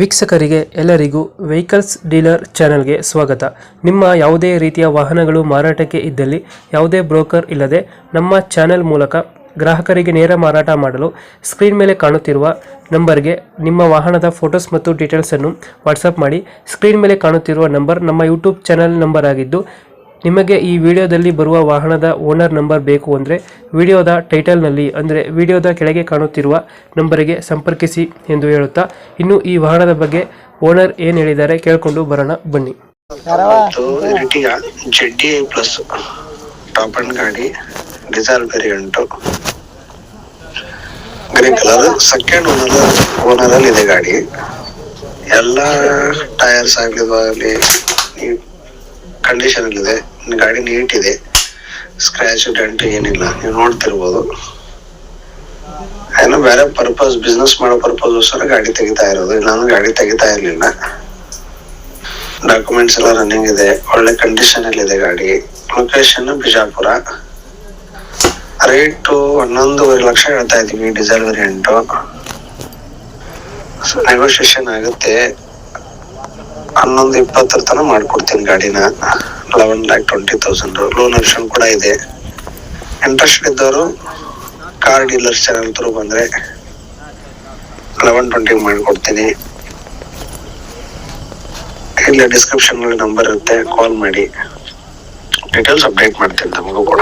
ವೀಕ್ಷಕರಿಗೆ ಎಲ್ಲರಿಗೂ vehicles dealer ಚಾನೆಲ್ಗೆ ಸ್ವಾಗತ. ನಿಮ್ಮ ಯಾವುದೇ ರೀತಿಯ ವಾಹನಗಳು ಮಾರಾಟಕ್ಕೆ ಇದ್ದಲ್ಲಿ ಯಾವುದೇ ಬ್ರೋಕರ್ ಇಲ್ಲದೆ ನಮ್ಮ ಚಾನೆಲ್ ಮೂಲಕ ಗ್ರಾಹಕರಿಗೆ ನೇರ ಮಾರಾಟ ಮಾಡಲು ಸ್ಕ್ರೀನ್ ಮೇಲೆ ಕಾಣುತ್ತಿರುವ ನಂಬರ್ಗೆ ನಿಮ್ಮ ವಾಹನದ ಫೋಟೋಸ್ ಮತ್ತು ಡೀಟೇಲ್ಸನ್ನು ವಾಟ್ಸಪ್ ಮಾಡಿ. ಸ್ಕ್ರೀನ್ ಮೇಲೆ ಕಾಣುತ್ತಿರುವ ನಂಬರ್ ನಮ್ಮ ಯೂಟ್ಯೂಬ್ ಚಾನೆಲ್ ನಂಬರ್ ಆಗಿದ್ದು, ನಿಮಗೆ ಈ ವಿಡಿಯೋದಲ್ಲಿ ಬರುವ ವಾಹನದ ಓನರ್ ನಂಬರ್ ಬೇಕು ಅಂದರೆ ವಿಡಿಯೋದ ಟೈಟಲ್ನಲ್ಲಿ ಅಂದರೆ ವಿಡಿಯೋದ ಕೆಳಗೆ ಕಾಣುತ್ತಿರುವ ನಂಬರಿಗೆ ಸಂಪರ್ಕಿಸಿ ಎಂದು ಹೇಳುತ್ತಾ, ಇನ್ನು ಈ ವಾಹನದ ಬಗ್ಗೆ ಓನರ್ ಏನು ಹೇಳಿದ್ದಾರೆ ಕೇಳಿಕೊಂಡು ಬರೋಣ ಬನ್ನಿ. ಜೆಡ್ಡಿ ಪ್ಲಸ್ ಟಾಪ್ ಅಂಡ್ ಗಾಡಿ diesel variant grey colour, second owner ಅಲ್ಲಿ ಇದೆ ಗಾಡಿ. ಎಲ್ಲ ಟೈರ್ಸ್ ಆಗಲಿ ಕಂಡೀಷನ್ ಇದೆ. ಗಾಡಿ ನೀಟ್ ಇದೆ, ಸ್ಕ್ರಾಚ್ ಡೆಂಟ್ ಏನಿಲ್ಲ. ನೀವು ನೋಡ್ತಿರ್ಬೋದು. ಏನೋ ಬೇರೆ ಪರ್ಪಸ್, ಬಿಸ್ನೆಸ್ ಮಾಡೋ ಪರ್ಪಸ್ ಗಾಡಿ ತೆಗಿತಾ ಇರೋದು, ಇಲ್ಲಾಂದ್ರೆ ಗಾಡಿ ತೆಗಿತಾ ಇರ್ಲಿಲ್ಲ. ಡಾಕ್ಯುಮೆಂಟ್ಸ್ ಎಲ್ಲ ರನ್ನಿಂಗ್ ಇದೆ, ಒಳ್ಳೆ ಕಂಡೀಷನ್ ಅಲ್ಲಿ ಇದೆ ಗಾಡಿ. ಲೊಕೇಶನ್ ಬಿಜಾಪುರ. ರೇಟು 11.5 ಲಕ್ಷ ಹೇಳ್ತಾ ಇದೀವಿ. ಡೀಸೆಲ್ ವೇರಿಯಂಟ್ ನೆಗೋಷಿಯೇಷನ್ ಆಗುತ್ತೆ. 11-20 ತನಕ ಮಾಡ್ಕೊಡ್ತೀನಿ ಗಾಡಿನ. 11,20,000 ಲೋನ್ ಆಪ್ಷನ್ ಕೂಡ ಇದೆ. ಇಂಟ್ರೆಸ್ಟ್ ಇದ್ದವರು ಕಾರ್ ಡೀಲರ್ಸ್ ಚಾನಲ್ ಥ್ರೂ ಬಂದ್ರೆ 11-20 ಮಾಡ್ಕೊಡ್ತೀನಿ. ಇಲ್ಲಿ ಡಿಸ್ಕ್ರಿಪ್ಷನ್ ನಂಬರ್ ಇರುತ್ತೆ, ಕಾಲ್ ಮಾಡಿ ಡೀಟೇಲ್ಸ್ ಅಪ್ಡೇಟ್ ಮಾಡ್ತೀನಿ ತಮಗೂ ಕೂಡ.